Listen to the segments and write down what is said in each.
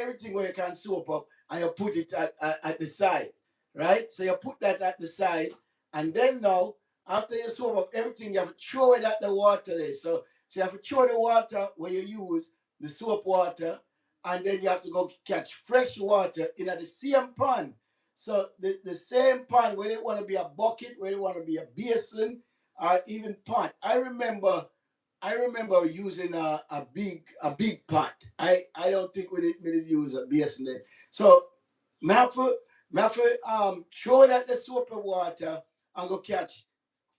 everything where you can soap up and you put it at the side, right? So you put that at the side, and then now after you soap up everything, you have to throw it at the water there. So you have to throw the water where you use the soap water, and then you have to go catch fresh water in at the same pond. So the same pond, whether it want to be a bucket, whether it want to be a basin, or even pot. I remember using a big pot. I don't think we did use a basin then. So me have to throw that the soap and water and go catch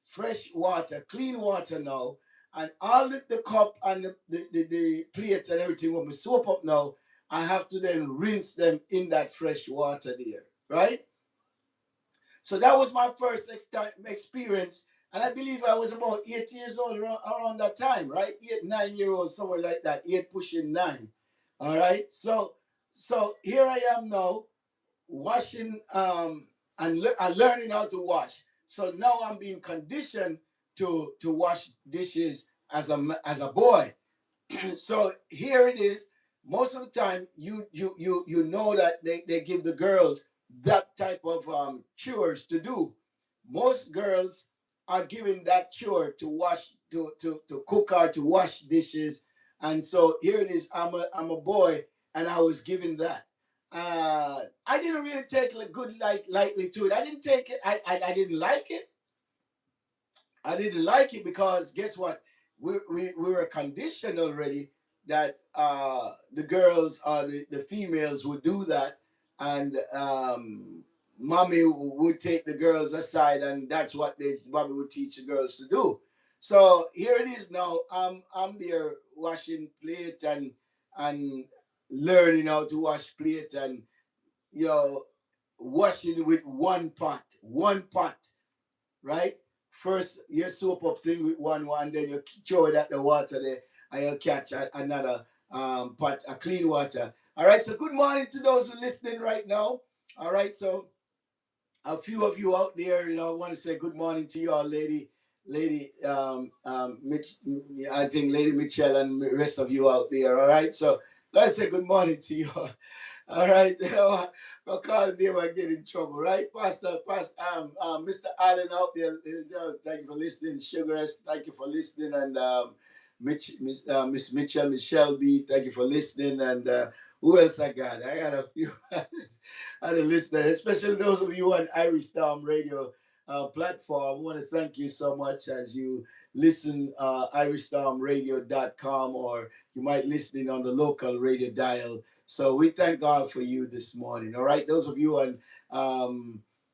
fresh water, clean water now, and all the cup and the plate and everything when we soap up now, I have to then rinse them in that fresh water there, right? So that was my first experience. And I believe I was about 8 years old around that time, right? 8, 9 year old, somewhere like that, eight pushing nine. All right. So here I am now washing and learning how to wash. So now I'm being conditioned to wash dishes as a boy. So here it is. Most of the time, you know that they give the girls that type of chores to do. Most girls are given that chore to wash, to cook or to wash dishes. And so here it is. I'm a boy, and I was given that. I didn't really take it good lightly to it. I didn't take it. I didn't like it. I didn't like it because guess what? We were conditioned already that the girls or the females would do that, and mommy would take the girls aside, and that's what mommy would teach the girls to do. So here it is now. I'm there washing plate and learning how to wash plate, and you know washing with one pot, right? First, you soap up thing with one, then you throw it at the water there, and you catch another pot, a clean water. All right. So good morning to those who are listening right now. All right. So a few of you out there, I want to say good morning to you all, lady, Mitch, I think Lady Michelle and the rest of you out there. All right. So let's say good morning to you all. All right, I'll call them and get in trouble, right? Pastor, Mr. Allen out there, thank you for listening. Sugars, thank you for listening, and Miss Mitchell, Michelle B, thank you for listening, and who else I got? I got a few other listeners, especially those of you on Irish Storm Radio platform. I want to thank you so much as you listen irishdom.radio.com, or you might listen in on the local radio dial. So we thank God for you this morning. All right. Those of you on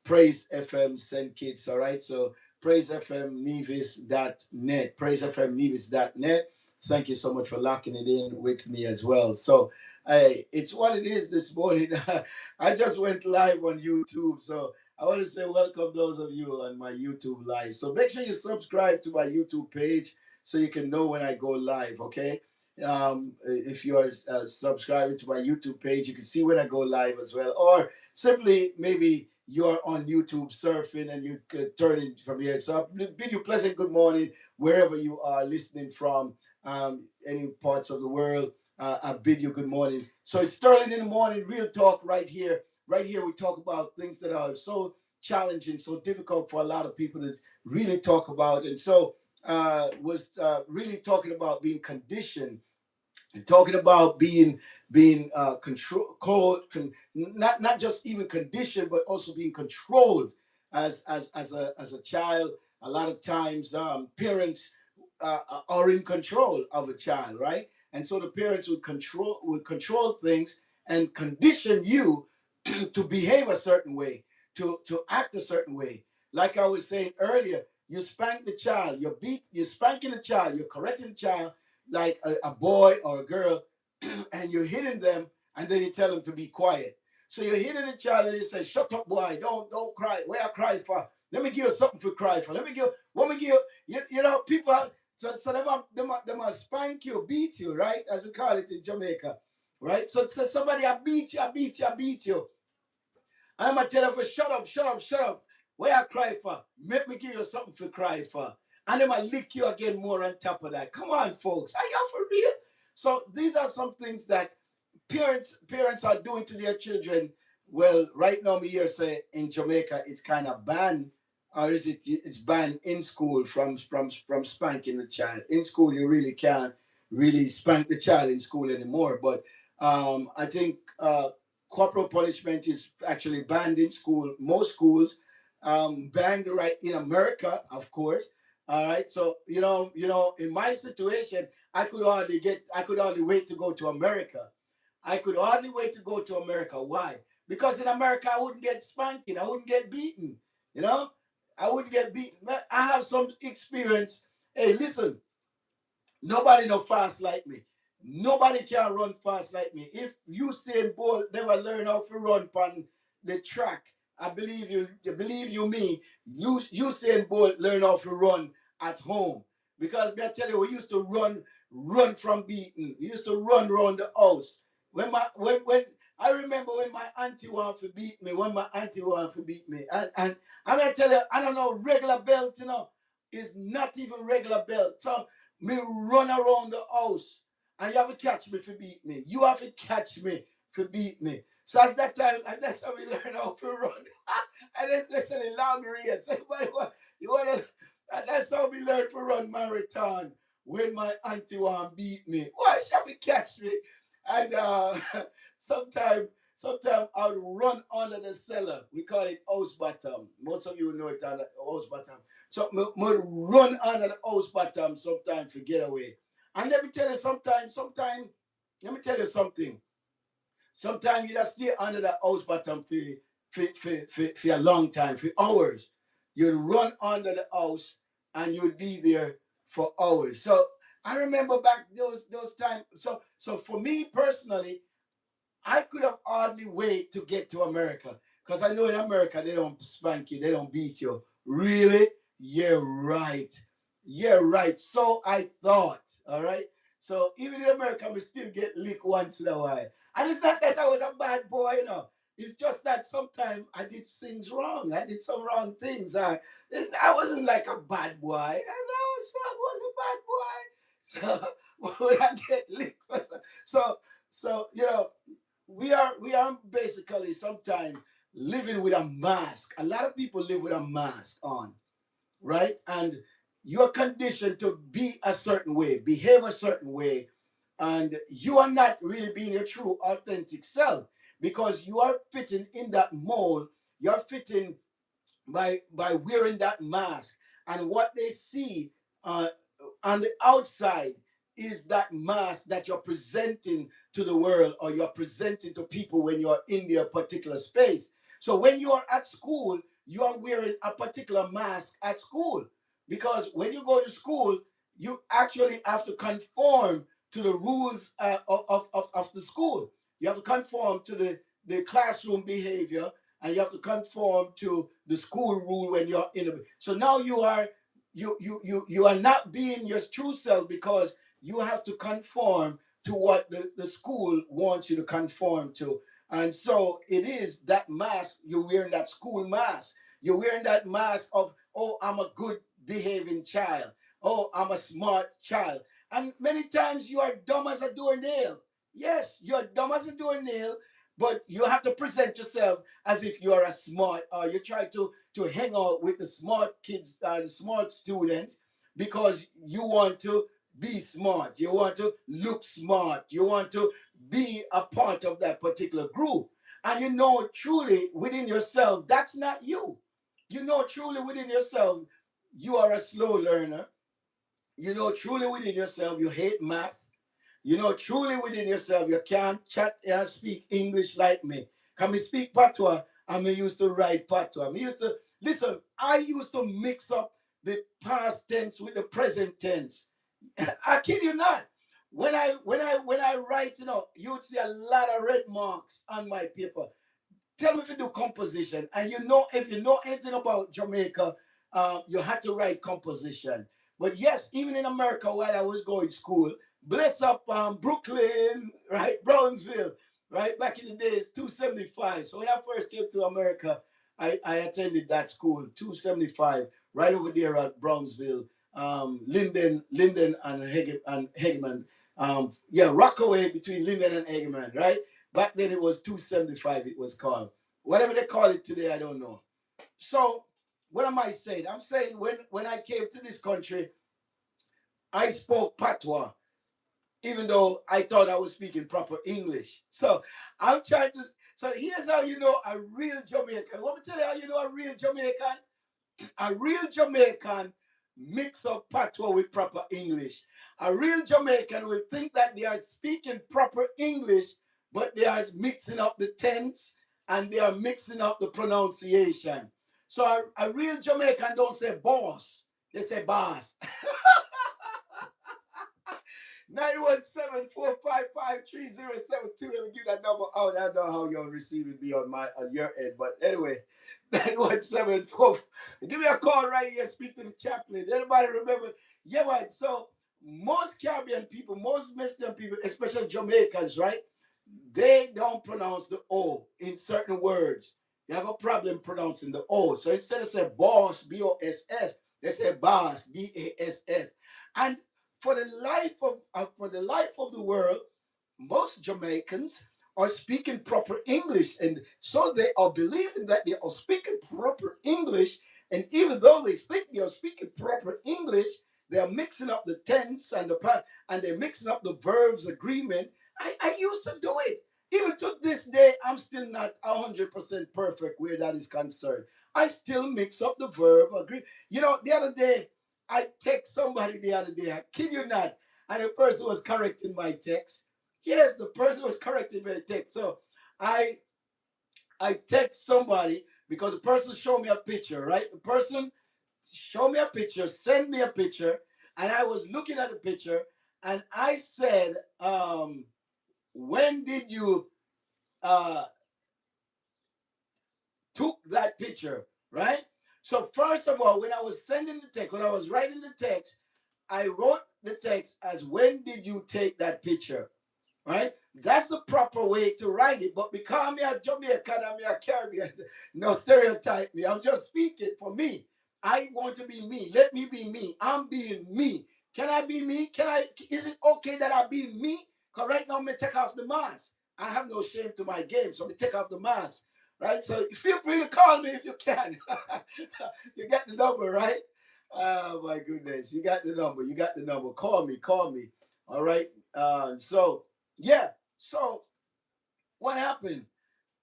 Praise FM St. Kitts. All right. So praisefmnevis.net. Praisefmnevis.net. Thank you so much for locking it in with me as well. So hey, it's what it is this morning. I just went live on YouTube. So I want to say welcome those of you on my YouTube live. So make sure you subscribe to my YouTube page so you can know when I go live. Okay. If you are subscribing to my YouTube page, you can see when I go live as well. Or simply maybe you're on YouTube surfing and you could turn it from here. So I bid you pleasant good morning wherever you are listening from, any parts of the world. I bid you good morning. So it's Sterling in the Morning, real talk right here. Right here, we talk about things that are so challenging, so difficult for a lot of people to really talk about. And so was really talking about being conditioned, talking about being not just even conditioned, but also being controlled as a child. A lot of times, parents are in control of a child, right? And so the parents would control things and condition you to behave a certain way, to act a certain way. Like I was saying earlier, you spank the child, you're spanking the child, you're correcting the child like a boy or a girl, and you're hitting them, and then you tell them to be quiet. So you're hitting the child, and you say, "Shut up, boy! Don't cry. Where I cry for? Let me give you something for cry for. Let me give people." So they must spank you, beat you, right? As we call it in Jamaica, right? So somebody I beat you, I beat you, I beat you. And I'm gonna tell her for shut up, shut up, shut up. Where I cry for? Make me give you something to cry for. And then I lick you again more on top of that. Come on, folks. Are y'all for real? So these are some things that parents are doing to their children. Well, right now, me here say in Jamaica it's kind of banned, or is it? It's banned in school from spanking the child. In school, you really can't really spank the child in school anymore. But I think corporal punishment is actually banned in school. Most schools banned right in America, of course. All right, so in my situation, I could hardly wait to go to America. I could hardly wait to go to America. Why? Because in America, I wouldn't get spanking. I wouldn't get beaten. You know, I wouldn't get beaten. I have some experience. Hey, listen, nobody no fast like me. Nobody can run fast like me. If Usain Bolt never learn how to run on the track, I believe you. You believe you me. Usain Bolt learn how to run at home because me I tell you, we used to run from beaten. We used to run around the house. When I remember when my auntie wanted to beat me. When my auntie wanted to beat me, and I'm gonna tell you, I don't know regular belt. Is not even regular belt. So me run around the house and you have to catch me for beat me. You have to catch me for beat me. So at that time we learn how to run. And then listen in long race. You wanna that's how we learn to run marathon when my auntie want beat me. Why shall we catch me? And sometimes Sometimes I would run under the cellar. We call it house bottom. Most of you know it under house bottom. So me run under the house bottom sometimes to get away. And let me tell you let me tell you something. Sometimes you just stay under the house bottom for a long time, for hours. You'll run under the house and you'll be there for hours. So I remember back those times. So for me personally, I could have hardly wait to get to America because I know in America they don't spank you, they don't beat you. Really? Yeah, right. Yeah, right. So I thought. All right. So even in America, we still get licked once in a while. And it's not that I was a bad boy. It's just that sometimes I did things wrong. I did some wrong things. I wasn't like a bad boy. I was a bad boy. So when I get licked, so we are basically sometimes living with a mask. A lot of people live with a mask on, right? And you're conditioned to be a certain way, behave a certain way, and you are not really being your true authentic self because you are fitting in that mold. You're fitting by wearing that mask, and what they see uh, on the outside is that mask that you're presenting to the world or you're presenting to people when you're in their particular space. So when you're at school, you are wearing a particular mask at school because when you go to school, you actually have to conform to the rules of the school. You have to conform to the classroom behavior and you have to conform to the school rule when you're in it. So now you are not being your true self because you have to conform to what the school wants you to conform to. And so it is that mask, you're wearing that school mask. You're wearing that mask of, oh, I'm a good behaving child. Oh, I'm a smart child. And many times you are dumb as a doornail. Yes, you're dumb as a doornail, but you have to present yourself as if you are a smart, or you try to hang out with the smart kids, the smart students, because you want to be smart. You want to look smart. You want to be a part of that particular group. And you know truly within yourself, that's not you. You know truly within yourself, you are a slow learner. You know truly within yourself, you hate math. You know truly within yourself, you can't chat and speak English like me. Can me speak patois? And me used to write patois. Me used to listen. I used to mix up the past tense with the present tense. I kid you not. When I write, you would see a lot of red marks on my paper. Tell me if you do composition, and if you know anything about Jamaica, you had to write composition. But yes, even in America, while I was going to school, bless up Brooklyn, right, Brownsville, right, back in the days, 275. So when I first came to America, I attended that school, 275, right over there at Brownsville, Linden and Hegeman. Yeah, Rockaway between Linden and Eggman, right? Back then it was 275. It was called whatever they call it today. I don't know. So what am I saying? I'm saying when I came to this country, I spoke patois, even though I thought I was speaking proper English. So I'm trying to. So here's how you know a real Jamaican. Let me tell you how you know a real Jamaican. A real Jamaican mix up patois with proper English. A real Jamaican will think that they are speaking proper English, but they are mixing up the tense and they are mixing up the pronunciation. So a real Jamaican don't say boss, they say boss. 917-455-3072. Let me give that number out. I don't know how you're receiving me on your end, but anyway, 917-4. Give me a call right here. Speak to the chaplain. Anybody remember? Yeah, right. So most Caribbean people, most Mexican people, especially Jamaicans, right? They don't pronounce the O in certain words. They have a problem pronouncing the O. So instead of say boss, B-O-S-S, they say boss, B-A-S-S. And for the life of the world, most Jamaicans are speaking proper English, and so they are believing that they are speaking proper English. And even though they think they are speaking proper English, they are mixing up the tense and the past, and they're mixing up the verbs agreement. I used to do it. Even to this day, I'm still not 100% perfect where that is concerned. I still mix up the verb agree. You know, the other day I text somebody the other day. I kid you not, and the person was correcting my text. Yes, the person was correcting my text. So I I text somebody because the person showed me a picture, right? The person showed me a picture, send me a picture, and I was looking at the picture, and I said, when did you uh, took that picture, right? So first of all, when I was sending the text, when I was writing the text, I wrote the text as when did you take that picture? Right? That's the proper way to write it. But because I'm a Jamaican, I'm a Caribbean, no stereotype me. I'm just speaking for me. I want to be me. Let me be me. I'm being me. Can I be me? Can I? Is it okay that I be me? Because right now, I'm going to take off the mask. I have no shame to my game, so I'm going to take off the mask. Right? So feel free to call me if you can. You got the number, right? Oh, my goodness. You got the number. You got the number. Call me. Call me. All right. So, yeah. So what happened?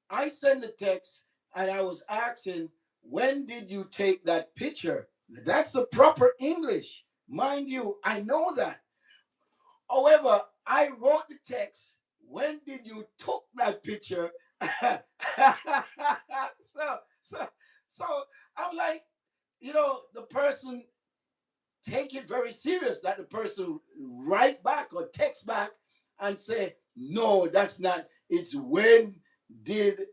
I sent the text and I was asking, when did you take that picture? That's the proper English. Mind you, I know that. However, I wrote the text, when did you took that picture? so, so, so I'm like, the person take it very serious that the person write back or text back and say, no, that's not. It's when did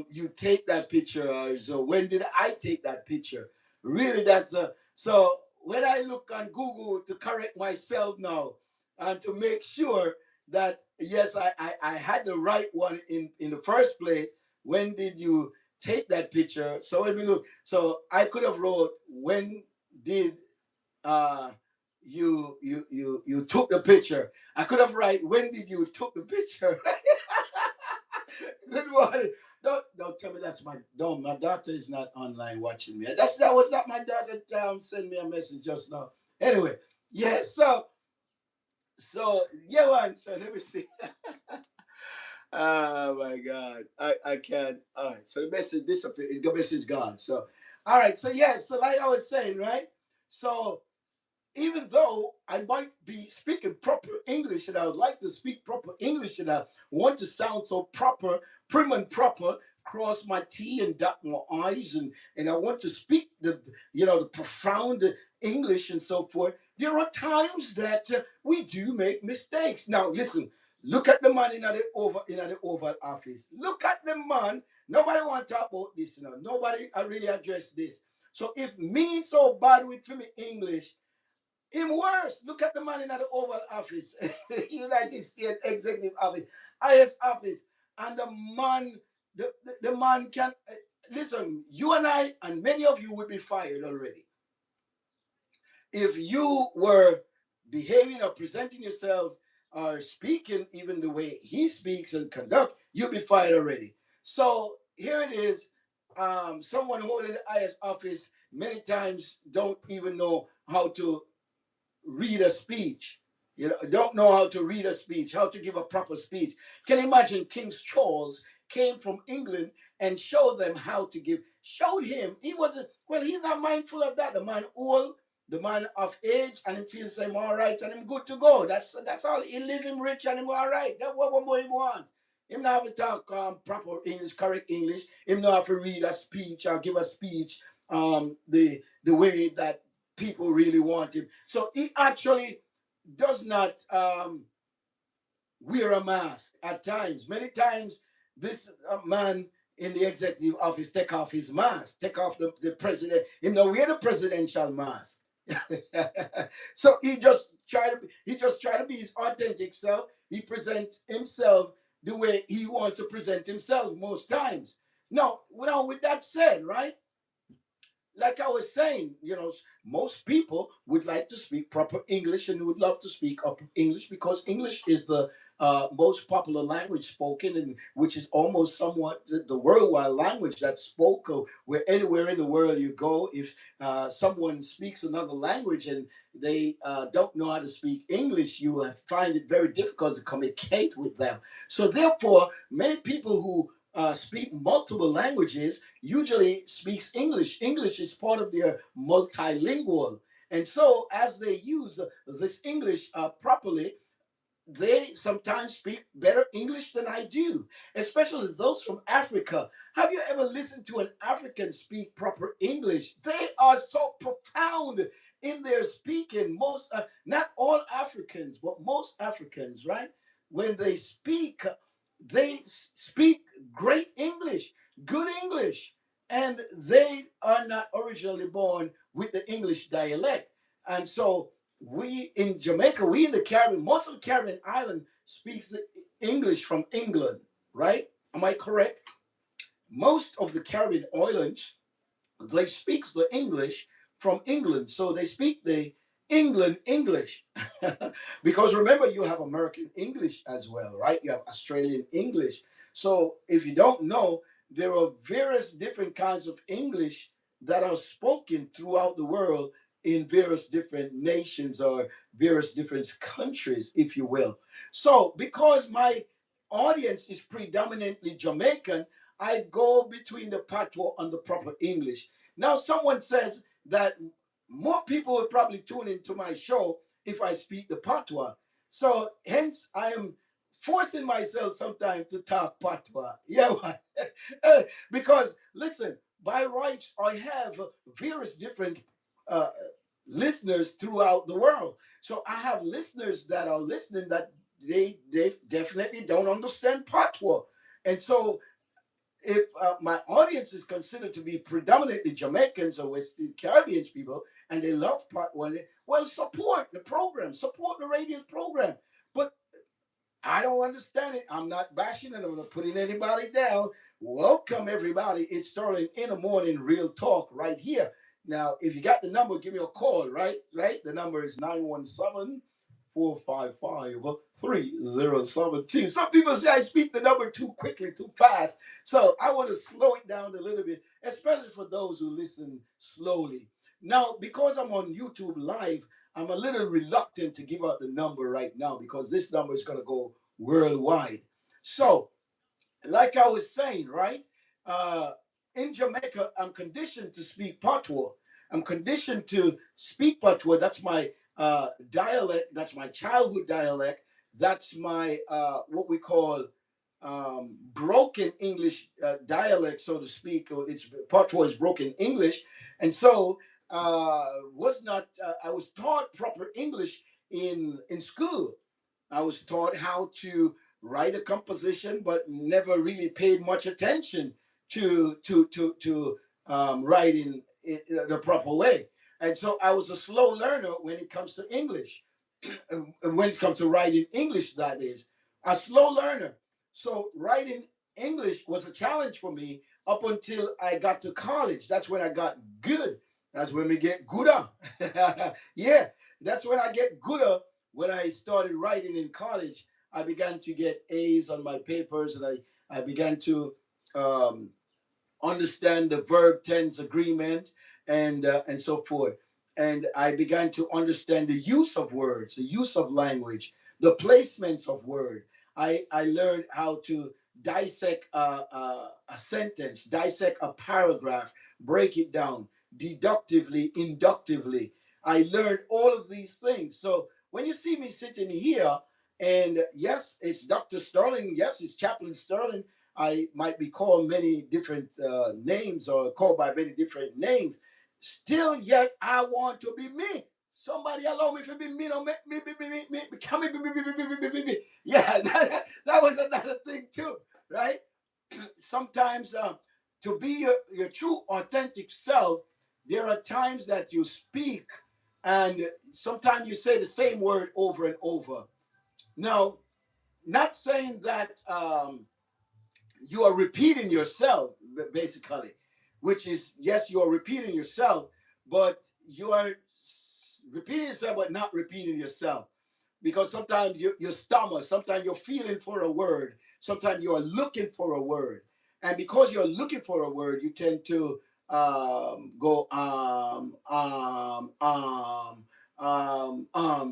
you take that picture? So when did I take that picture? Really, that's so when I look on Google to correct myself now and to make sure that yes, I had the right one in the first place. When did you take that picture? So let me look. So I could have wrote when did uh you took the picture. I could have write when did you took the picture. Good morning. Don't tell me that's my daughter is not online watching me. That was not my daughter send me a message just now. Anyway, yeah, so yeah one, so let me see. Oh my god. I can't. All right, so the message disappeared, the message gone. So all right, so yeah, so like I was saying, right? So even though I might be speaking proper English and I would like to speak proper English and I want to sound so proper, prim and proper, cross my T and dot my I's and I want to speak the profound English and so forth, there are times that we do make mistakes. Now listen, look at the man in the Oval Office. Look at the man. Nobody want to talk about this, Nobody really address this. So if me so bad with me English, even worse, look at the man in the Oval Office, United States Executive Office, highest office, and the man can listen. You and I and many of you would be fired already if you were behaving or presenting yourself are speaking even the way he speaks and conduct, you'll be fired already. So here it is. Someone holding the highest office many times don't even know how to read a speech. You know, don't know how to read a speech, how to give a proper speech. Can you imagine King Charles came from England and showed them how to give, showed him, he wasn't, well, he's not mindful of that. The man old, the man of age, and he feels him all right and him good to go. That's all. He live him rich and him all right. That's what more he want. Him not have to talk proper English, correct English. Him not have to read a speech or give a speech the way that people really want him. So he actually does not wear a mask at times. Many times, this man in the executive office take off his mask, take off the president. You know, wear the presidential mask. So he just try to be his authentic self. He presents himself the way he wants to present himself most times. Now, with that said, right? Like I was saying, most people would like to speak proper English and would love to speak up English because English is the most popular language spoken, and which is almost somewhat the worldwide language that's spoken where anywhere in the world you go. If someone speaks another language and they don't know how to speak English, you find it very difficult to communicate with them. So therefore, many people who speak multiple languages usually speaks English. English is part of their multilingual. And so as they use this English properly, they sometimes speak better English than I do, especially those from Africa. Have you ever listened to an African speak proper English? They are so profound in their speaking. Not all Africans, but most Africans, right? When they speak great English, good English, and they are not originally born with the English dialect. And so we in Jamaica, we in the Caribbean, most of the Caribbean island speaks the English from England, right? Am I correct? Most of the Caribbean islands, they speak the English from England. So they speak the England English. Because remember, you have American English as well, right? You have Australian English. So if you don't know, there are various different kinds of English that are spoken throughout the world in various different nations or various different countries, if you will. So because my audience is predominantly Jamaican, I go between the patois and the proper English. Now, someone says that more people would probably tune into my show if I speak the patois. So, hence, I am forcing myself sometimes to talk patois. Yeah, because listen, by rights, I have various different uh, listeners throughout the world. So I have listeners that are listening that they definitely don't understand patois, and so if my audience is considered to be predominantly Jamaicans or West Caribbean people and they love Part One, well, support the program, support the radio program. But I don't understand it. I'm not bashing it. I'm not putting anybody down. Welcome, everybody. It's Sterling in the Morning Real Talk right here. Now, if you got the number, give me a call, right? Right? The number is 917-455-3072. Some people say I speak the number too quickly, too fast. So I want to slow it down a little bit, especially for those who listen slowly. Now, because I'm on YouTube Live, I'm a little reluctant to give out the number right now because this number is going to go worldwide. So, like I was saying, right? Uh, in Jamaica, I'm conditioned to speak patois. I'm conditioned to speak patois. That's my dialect. That's my childhood dialect. That's my what we call broken English dialect, so to speak. Or it's patois is broken English, and so was not. I was taught proper English in school. I was taught how to write a composition, but never really paid much attention to writing it the proper way. And so I was a slow learner when it comes to English. When it comes to writing English, that is, a slow learner. So writing English was a challenge for me up until I got to college. That's when I got good. That's when we get gooder. Yeah, that's when I get gooder when I started writing in college, I began to get A's on my papers, and I began to um, understand the verb tense agreement and so forth. And I began to understand the use of words, the use of language, the placements of word. I learned how to dissect a sentence, dissect a paragraph, break it down deductively, inductively. I learned all of these things. So when you see me sitting here, and yes, it's Dr. Sterling, yes, it's Chaplain Sterling, I might be called many different names or called by many different names. Still, yet I want to be me. Somebody allow me to be me. No, me, become me. Yeah, that was another thing too, right? Sometimes to be your true, authentic self, there are times that you speak, and sometimes you say the same word over and over. Now, not saying that. You are repeating yourself basically, which is, yes, you are repeating yourself, but you are repeating yourself but not repeating yourself, because sometimes you stammer, sometimes you're feeling for a word, sometimes you are looking for a word, and because you're looking for a word, you tend to go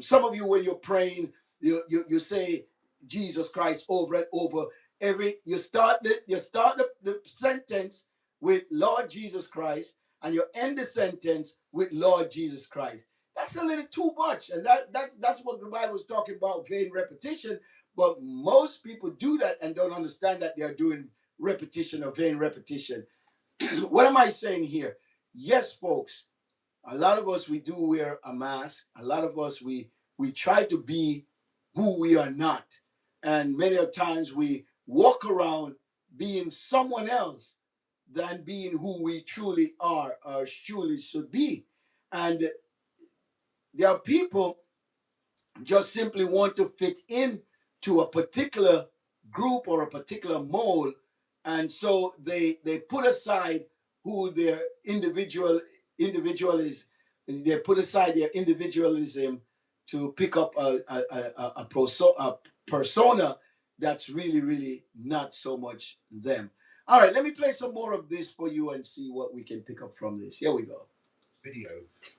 some of you, when you're praying, you say Jesus Christ over and over. Every you start the sentence with Lord Jesus Christ, and you end the sentence with Lord Jesus Christ. That's a little too much, and that's what the Bible is talking about, vain repetition. But most people do that and don't understand that they are doing repetition or vain repetition. What am I saying here? Yes, folks, a lot of us, we do wear a mask. A lot of us, we try to be who we are not, and many of times we walk around being someone else than being who we truly are or truly should be. And there are people just simply want to fit in to a particular group or a particular mold, and so they put aside who their individual is. They put aside their individualism to pick up a persona that's really not so much them. All right, let me play some more of this for you and see what we can pick up from this. Here we go. Video,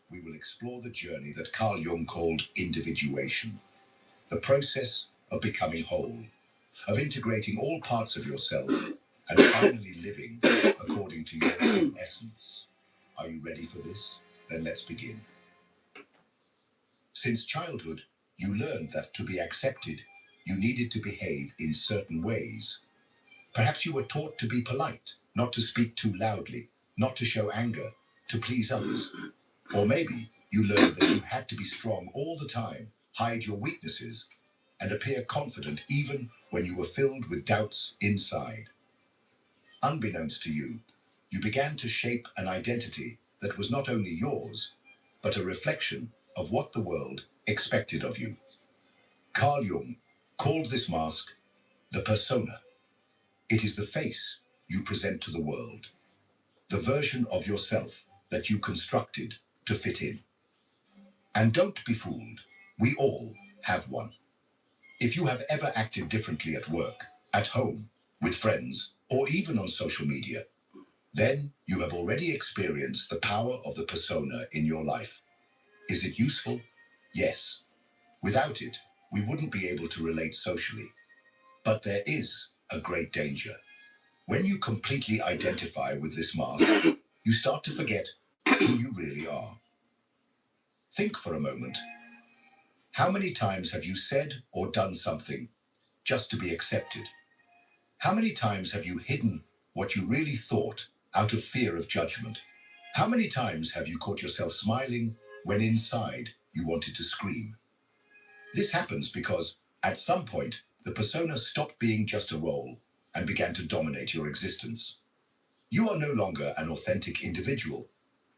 we will explore the journey that Carl Jung called individuation, the process of becoming whole, of integrating all parts of yourself and finally living according to your own essence. Are you ready for this? Then let's begin. Since childhood, you learned that to be accepted, you needed to behave in certain ways. Perhaps you were taught to be polite, not to speak too loudly, not to show anger, to please others. Or maybe you learned that you had to be strong all the time, hide your weaknesses, and appear confident even when you were filled with doubts inside. Unbeknownst to you, you began to shape an identity that was not only yours, but a reflection of what the world expected of you. Carl Jung called this mask the persona. It is the face you present to the world, the version of yourself that you constructed to fit in. And don't be fooled, we all have one. If you have ever acted differently at work, at home, with friends, or even on social media, then you have already experienced the power of the persona in your life. Is it useful? Yes. Without it, we wouldn't be able to relate socially. But there is a great danger. When you completely identify with this mask, you start to forget who you really are. Think for a moment. How many times have you said or done something just to be accepted? How many times have you hidden what you really thought out of fear of judgment? How many times have you caught yourself smiling when inside you wanted to scream? This happens because at some point, the persona stopped being just a role and began to dominate your existence. You are no longer an authentic individual,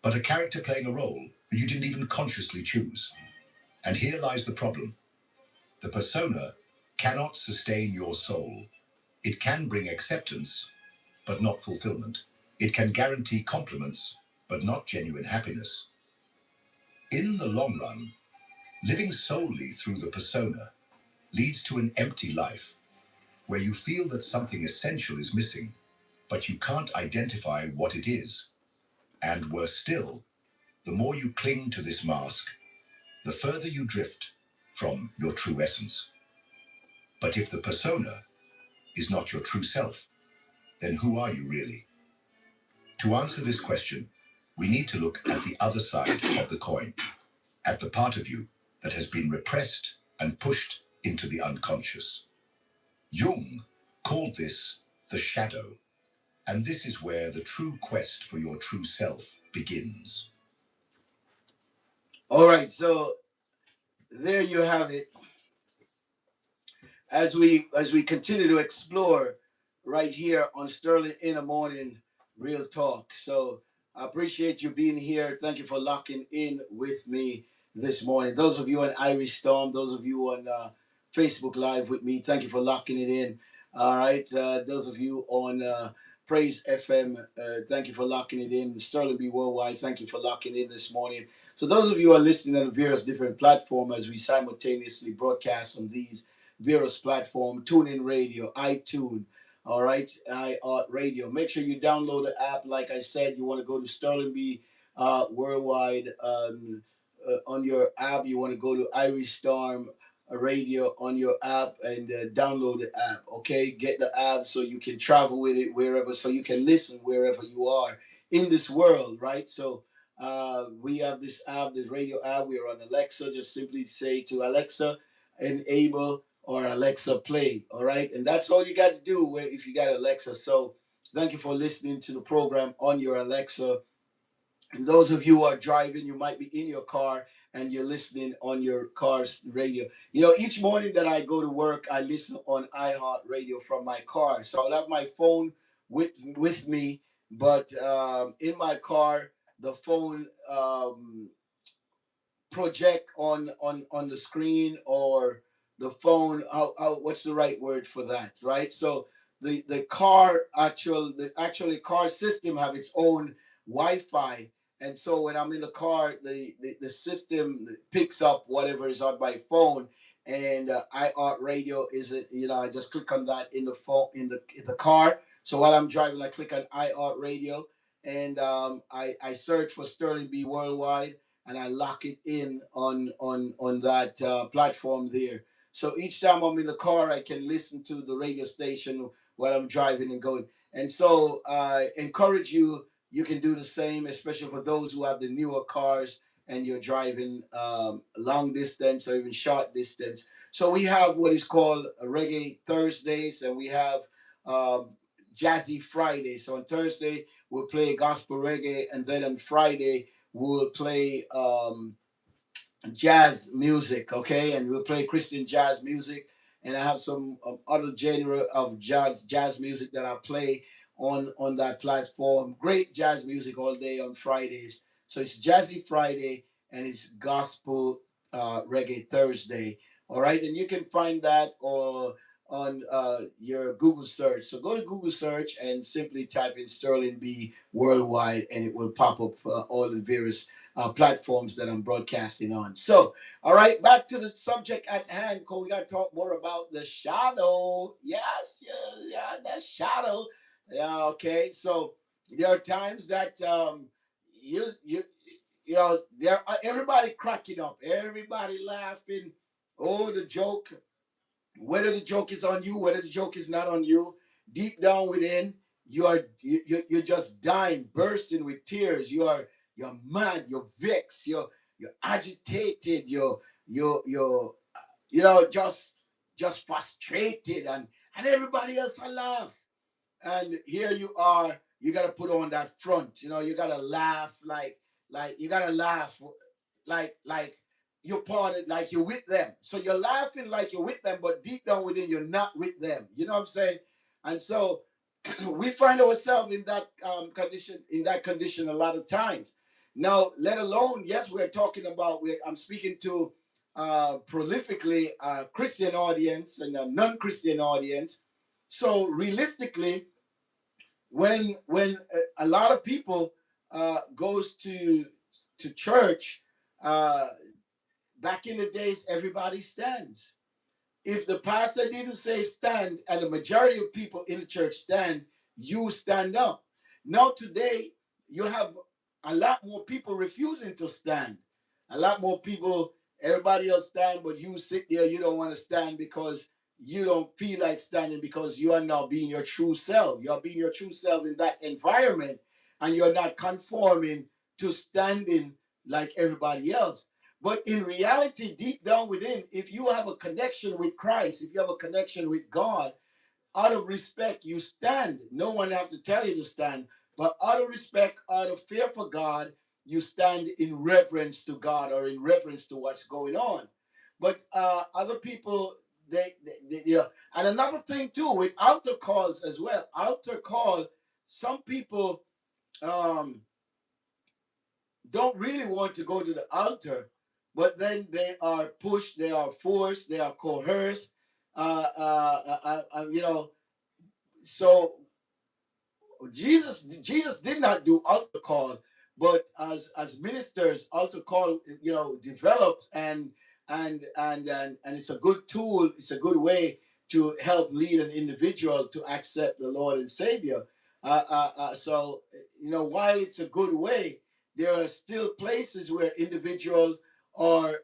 but a character playing a role that you didn't even consciously choose. And here lies the problem. The persona cannot sustain your soul. It can bring acceptance, but not fulfillment. It can guarantee compliments, but not genuine happiness. In the long run, Living solely through the persona leads to an empty life where you feel that something essential is missing, but you can't identify what it is. And worse still, the more you cling to this mask, the further you drift from your true essence. But if the persona is not your true self, then who are you really? To answer this question, we need to look at the other side of the coin, at the part of you that has been repressed and pushed into the unconscious. Jung called this the shadow, and this is where the true quest for your true self begins. All right, so there you have it. As we continue to explore right here on Sterling in the Morning Real Talk. So I appreciate you being here. Thank you for locking in with me this morning. Those of you on Irish Storm, those of you on Facebook Live with me, thank you for locking it in. All right, those of you on Praise FM, thank you for locking it in. Sterling B Worldwide, thank you for locking in this morning. So those of you who are listening on various different platforms as we simultaneously broadcast on these various platform, TuneIn Radio, iTunes, all right, iHeartRadio. Make sure you download the app. Like I said, you want to go to Sterling B Worldwide on your app. You want to go to Irish Storm Radio on your app and download the app. Okay, get the app so you can travel with it wherever, so you can listen wherever you are in this world, right? So we have this app, the radio app. We are on Alexa. Just simply say to Alexa, enable or Alexa play. All right. And that's all you got to do if you got Alexa. So thank you for listening to the program on your Alexa. And those of you who are driving, you might be in your car and you're listening on your car's radio. You know, each morning that I go to work, I listen on iHeartRadio from my car. So I'll have my phone with me, but in my car, the phone project on the screen, or the phone, what's the right word for that, right? So the car actually car system have its own Wi-Fi, and so when I'm in the car, the system picks up whatever is on my phone. And iHeartRadio is it, I just click on that in the phone, in the car. So while I'm driving, I click on iHeartRadio, and I search for Sterling B Worldwide, and I lock it in on that platform there. So each time I'm in the car, I can listen to the radio station while I'm driving and going. And so I encourage you. You can do the same, especially for those who have the newer cars and you're driving long distance or even short distance. So we have what is called a Reggae Thursdays, and we have um, Jazzy Friday. So on Thursday we'll play gospel reggae, and then on Friday we'll play jazz music, okay? And we'll play Christian jazz music. And I have some other genre of jazz music that I play on that platform. Great jazz music all day on Fridays. So it's Jazzy Friday and it's Gospel Reggae Thursday. All right, and you can find that on your Google search. So go to Google search and simply type in Sterling B Worldwide, and it will pop up all the various platforms that I'm broadcasting on. So, all right, back to the subject at hand. Cole, we got to talk more about the shadow. Yes, yeah, that shadow. Yeah, okay. So there are times that you there everybody cracking up, everybody laughing. Oh, the joke, whether the joke is on you, whether the joke is not on you, deep down within, you're just dying, bursting with tears. You're mad, you're vexed, you're agitated, you're just frustrated, and everybody else will laugh. And here you are, you gotta put on that front, you gotta laugh like you gotta laugh like you're part of, like you're with them. So you're laughing like you're with them, but deep down within you're not with them. You know what I'm saying? And so we find ourselves in that condition a lot of times. Now, let alone, yes, we're talking about, I'm speaking to prolifically a Christian audience and a non-Christian audience. So realistically, when a lot of people goes to church, uh, back in the days, everybody stands. If the pastor didn't say stand and the majority of people in the church stand, you stand up. Now today, you have a lot more people refusing to stand. A lot more people, everybody else stand, but you sit there, you don't want to stand because you don't feel like standing because you are not being your true self. You're being your true self in that environment and you're not conforming to standing like everybody else. But in reality, deep down within, if you have a connection with Christ, if you have a connection with God, out of respect, you stand. No one have to tell you to stand, but out of respect, out of fear for God, you stand in reverence to God or in reverence to what's going on. But other people, yeah. And another thing too with altar calls as well. Altar call, some people um, don't really want to go to the altar, but then they are pushed, they are forced, they are coerced. You know, so Jesus did not do altar call, but as ministers, altar call, you know, developed and it's a good tool. It's a good way to help lead an individual to accept the Lord and Savior. So you know, while it's a good way, there are still places where individuals are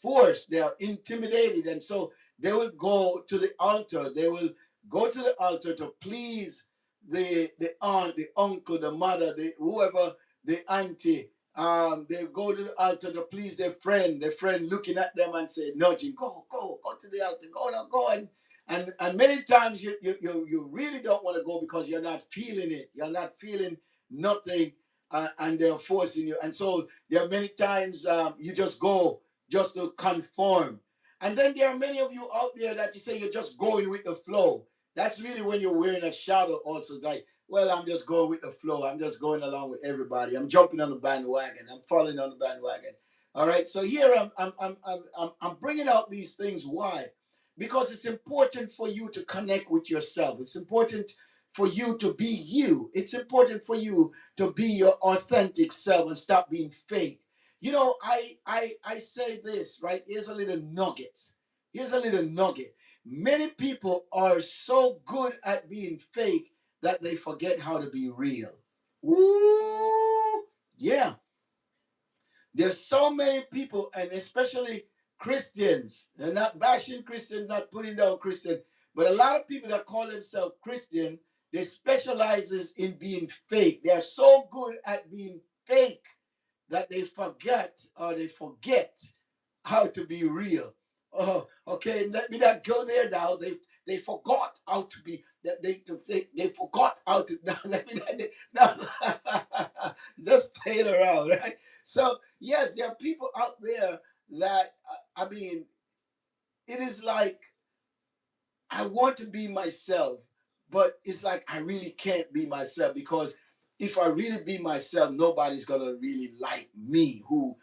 forced, they are intimidated, and so they will go to the altar. They will go to the altar to please the aunt, the uncle, the mother, the whoever, the auntie. They go to the altar to please their friend looking at them and say, nudging, go to the altar, go now, go. And many times you really don't want to go because you're not feeling it. You're not feeling nothing, and they're forcing you. And so there are many times you just go just to conform. And then there are many of you out there that you say you're just going with the flow. That's really when you're wearing a shadow also, like, well, I'm just going with the flow. I'm just going along with everybody. I'm jumping on the bandwagon. I'm falling on the bandwagon. All right. So here I'm bringing out these things. Why? Because it's important for you to connect with yourself. It's important for you to be you. It's important for you to be your authentic self and stop being fake. You know, I say this, right? Here's a little nugget. Here's a little nugget. Many people are so good at being fake that they forget how to be real. Ooh, yeah. There's so many people, and especially Christians, and not bashing Christians, not putting down Christians, but a lot of people that call themselves Christian, they specializes in being fake. They are so good at being fake that they forget how to be real. Oh, okay. Let me not go there now. They forgot how to be. They forgot how to. No, let me not. No, just playing around, right? So yes, there are people out there that I mean, it is like I want to be myself, but it's like I really can't be myself because if I really be myself, nobody's gonna really like me, who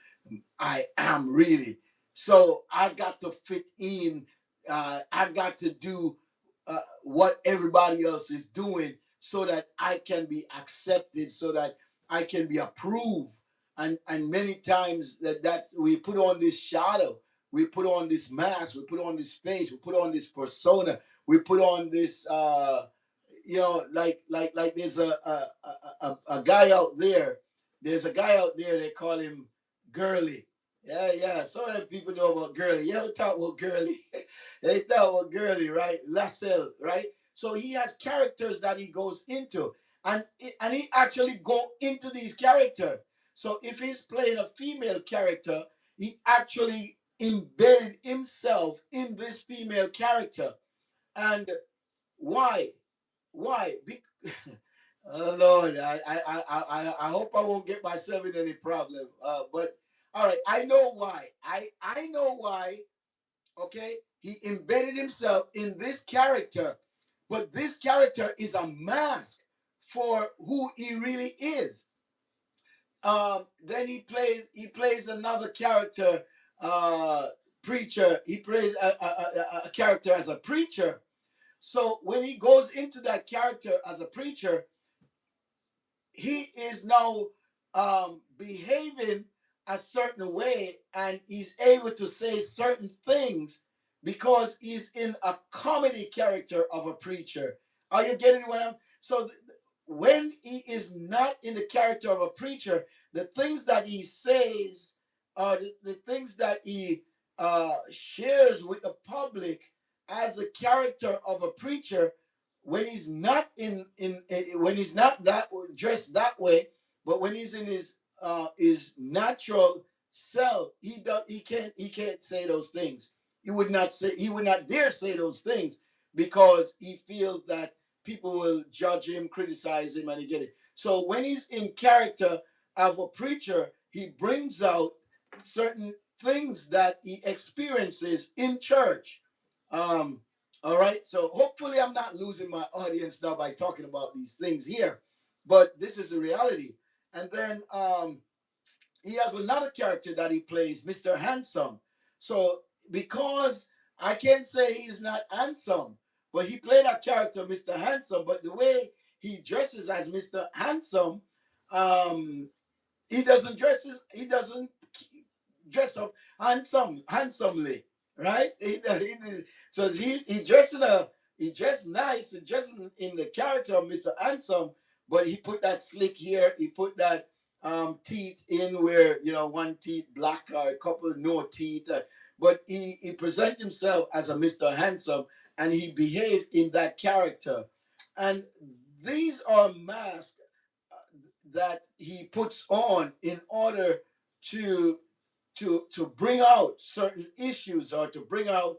I am really. So I got to fit in. I got to do what everybody else is doing so that I can be accepted, so that I can be approved. And many times that we put on this shadow, we put on this mask, we put on this face, we put on this persona, we put on this you know, like there's a guy out there. There's a guy out there, they call him Girly. Yeah. Some of the people know about Girly. You ever talk about Girly? They talk about Girly, right? Lassell, right? So he has characters that he goes into, and he actually go into these characters. So if he's playing a female character, he actually embedded himself in this female character. And why? Why? Oh Lord, I hope I won't get myself in any problem. But all right, I know why. I know why. Okay, he embedded himself in this character, but this character is a mask for who he really is. Then he plays another character, preacher. He plays a character as a preacher. So when he goes into that character as a preacher, he is now behaving a certain way and he's able to say certain things because he's in a comedy character of a preacher. Are you getting what I'm so when he is not in the character of a preacher, the things that he says are the things that he shares with the public as the character of a preacher. When he's not when he's not that dressed that way, but when he's in his natural self, he can't say those things. He would not dare say those things because he feels that people will judge him, criticize him, and he get it. So when he's in character of a preacher, he brings out certain things that he experiences in church. Um, all right. So hopefully, I'm not losing my audience now by talking about these things here, but this is the reality. And then he has another character that he plays, Mr. Handsome. So because I can't say he's not handsome, but he played that character, Mr. Handsome. But the way he dresses as Mr. Handsome, um, he doesn't dress up handsomely, right? So he dressed he dressed nice and dressed in the character of Mr. Handsome, but he put that slick here, he put that teeth in where one teeth black or a couple no teeth, but he present himself as a Mr. Handsome and he behaved in that character, and these are masks that he puts on in order to to bring out certain issues or to bring out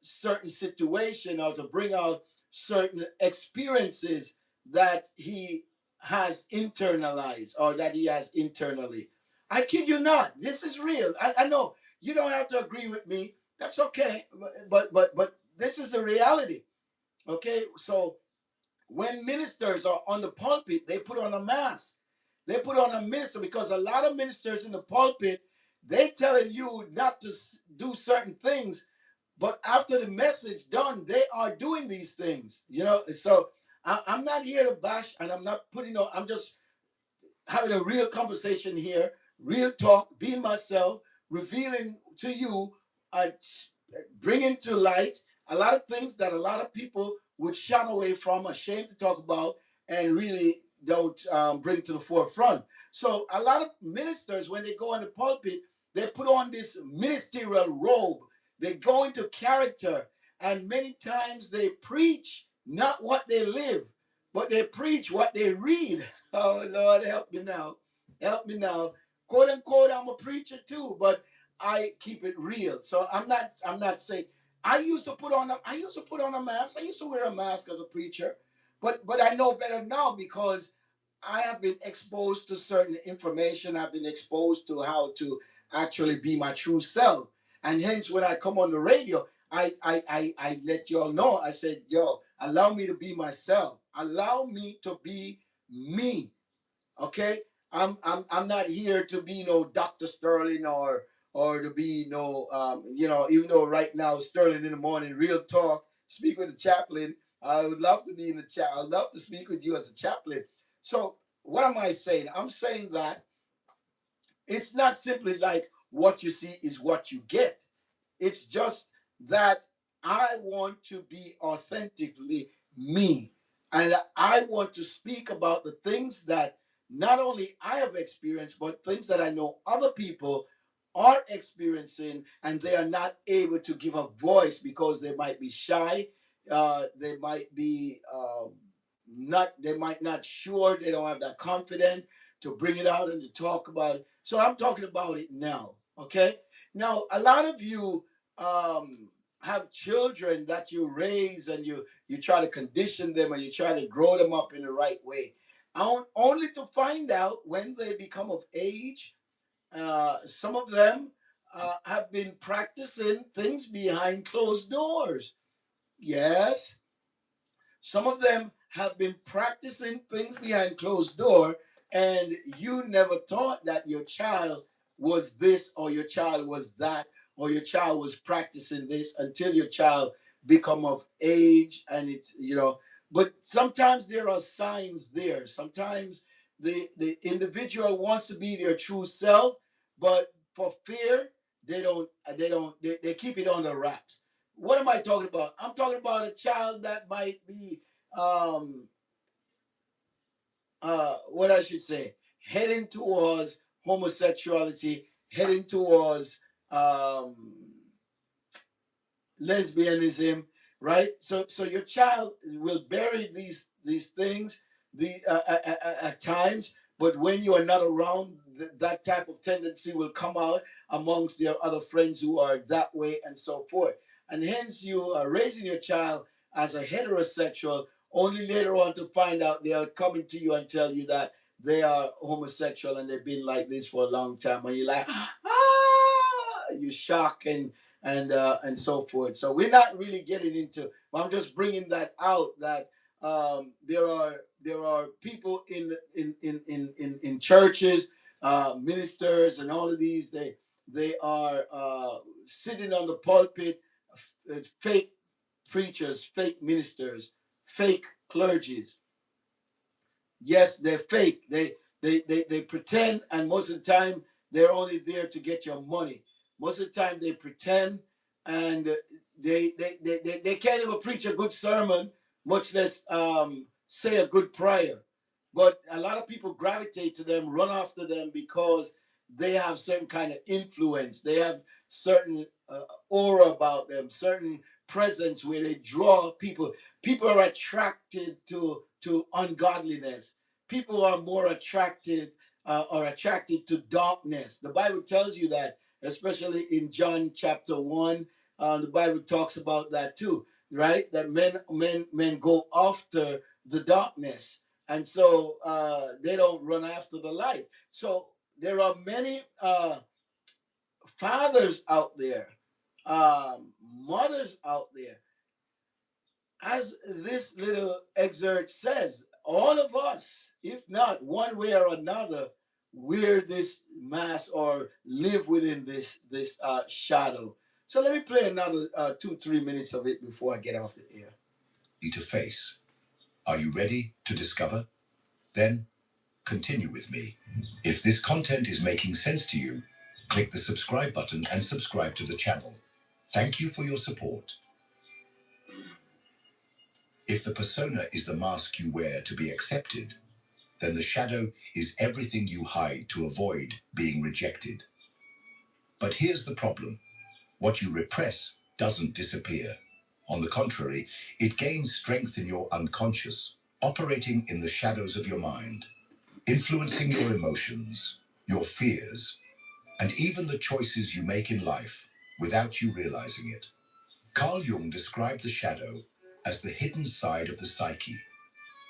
certain situation or to bring out certain experiences that he has internalized or that he has internally. I kid you not, this is real. I know you don't have to agree with me, that's okay, but this is the reality. Okay, so when ministers are on the pulpit, they put on a mask. They put on a minister because a lot of ministers in the pulpit, they telling you not to do certain things, but after the message done, they are doing these things. So I'm not here to bash, and I'm not putting on. I'm just having a real conversation here, real talk, being myself, revealing to you, uh, bringing to light a lot of things that a lot of people would shun away from, ashamed to talk about, and really don't bring to the forefront. So a lot of ministers, when they go on the pulpit, they put on this ministerial robe. They go into character, and many times they preach not what they live, but they preach what they read. Oh Lord, help me now. Help me now. Quote unquote, I'm a preacher too, but I keep it real. So I'm not saying I used to put on a mask. I used to wear a mask as a preacher. But I know better now because I have been exposed to certain information. I've been exposed to how to actually be my true self. And hence when I come on the radio, I let y'all know. I said, yo, allow me to be myself. Allow me to be me. Okay, I'm not here to be no Dr. Sterling or to be no even though right now Sterling in the morning real talk speak with the chaplain. I would love to be in the chat. I'd love to speak with you as a chaplain. So what am I saying? I'm saying that it's not simply like what you see is what you get. It's just that I want to be authentically me. And I want to speak about the things that not only I have experienced, but things that I know other people are experiencing and they are not able to give a voice because they might be shy. They might be they might not sure, they don't have that confidence to bring it out and to talk about it. So I'm talking about it now. Okay. Now, a lot of you have children that you raise and you try to condition them and you try to grow them up in the right way, only to find out when they become of age. Some of them have been practicing things behind closed doors. Yes, some of them have been practicing things behind closed door, and you never thought that your child was this or your child was that or your child was practicing this until your child become of age and it's. But sometimes there are signs there. Sometimes the individual wants to be their true self, but for fear, they keep it on the wraps. What am I talking about? I'm talking about a child that might be um what I should say, heading towards homosexuality, heading towards um lesbianism, right? So your child will bury these things at times, but when you are not around, that type of tendency will come out amongst their other friends who are that way and so forth. And hence you are raising your child as a heterosexual, only later on to find out they are coming to you and tell you that they are homosexual and they've been like this for a long time, and you're like, you shock and so forth. So we're not really getting into. I'm just bringing that out that there are people in churches, ministers, and all of these. They are sitting on the pulpit, fake preachers, fake ministers, fake clergies. Yes, they're fake. They pretend, and most of the time they're only there to get your money. Most of the time they pretend, and they can't even preach a good sermon, much less say a good prayer. But a lot of people gravitate to them, run after them because they have certain kind of influence. They have certain aura about them, certain presence where they draw people. People are attracted to ungodliness. People are more attracted to darkness. The Bible tells you that, especially in John chapter 1. The Bible talks about that too, right? That men go after the darkness, and so they don't run after the light. So there are many fathers out there, mothers out there, as this little excerpt says, all of us, if not one way or another, wear this mask or live within this shadow. So let me play another 2-3 minutes of it before I get off the air. To face. Are you ready to discover? Then continue with me. If this content is making sense to you, click the subscribe button and subscribe to the channel. Thank you for your support. If the persona is the mask you wear to be accepted, then the shadow is everything you hide to avoid being rejected. But here's the problem. What you repress doesn't disappear. On the contrary, it gains strength in your unconscious, operating in the shadows of your mind, influencing your emotions, your fears, and even the choices you make in life without you realizing it. Carl Jung described the shadow as the hidden side of the psyche,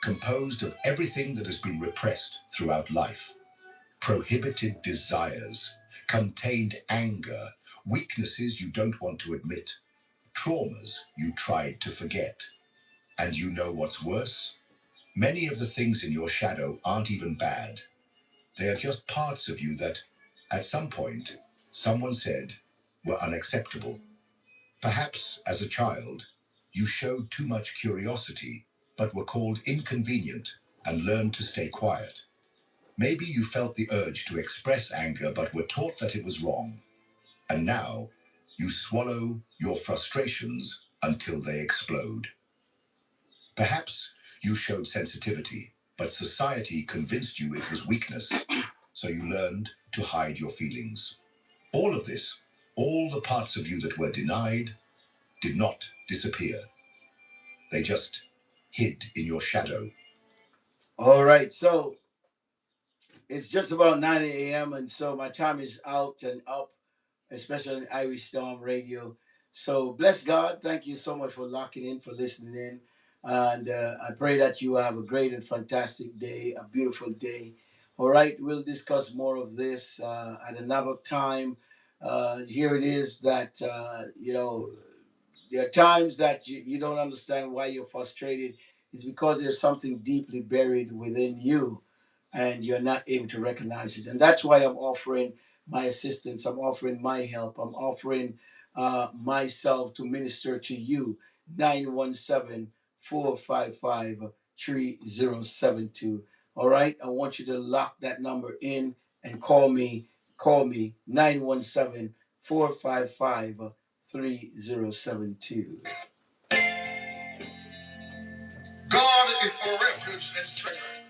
composed of everything that has been repressed throughout life. Prohibited desires, contained anger, weaknesses you don't want to admit, traumas you tried to forget. And you know what's worse? Many of the things in your shadow aren't even bad. They are just parts of you that, at some point, someone said were unacceptable. Perhaps, as a child, you showed too much curiosity, but were called inconvenient and learned to stay quiet. Maybe you felt the urge to express anger, but were taught that it was wrong. And now, you swallow your frustrations until they explode. Perhaps you showed sensitivity, but society convinced you it was weakness, so you learned to hide your feelings. All of this, all the parts of you that were denied, did not disappear. They just hid in your shadow. All right, so it's just about 9 a.m., and so my time is out and up, especially on Irish Storm Radio. So bless God. Thank you so much for locking in, for listening in. And I pray that you have a great and fantastic day, a beautiful day. All right, we'll discuss more of this at another time. Here it is that, there are times that you don't understand why you're frustrated. It's because there's something deeply buried within you and you're not able to recognize it. And that's why I'm offering my assistance. I'm offering my help. I'm offering myself to minister to you. 917-455-3072. All right. I want you to lock that number in and call me call me 917-455-3072. God is a refuge and strength.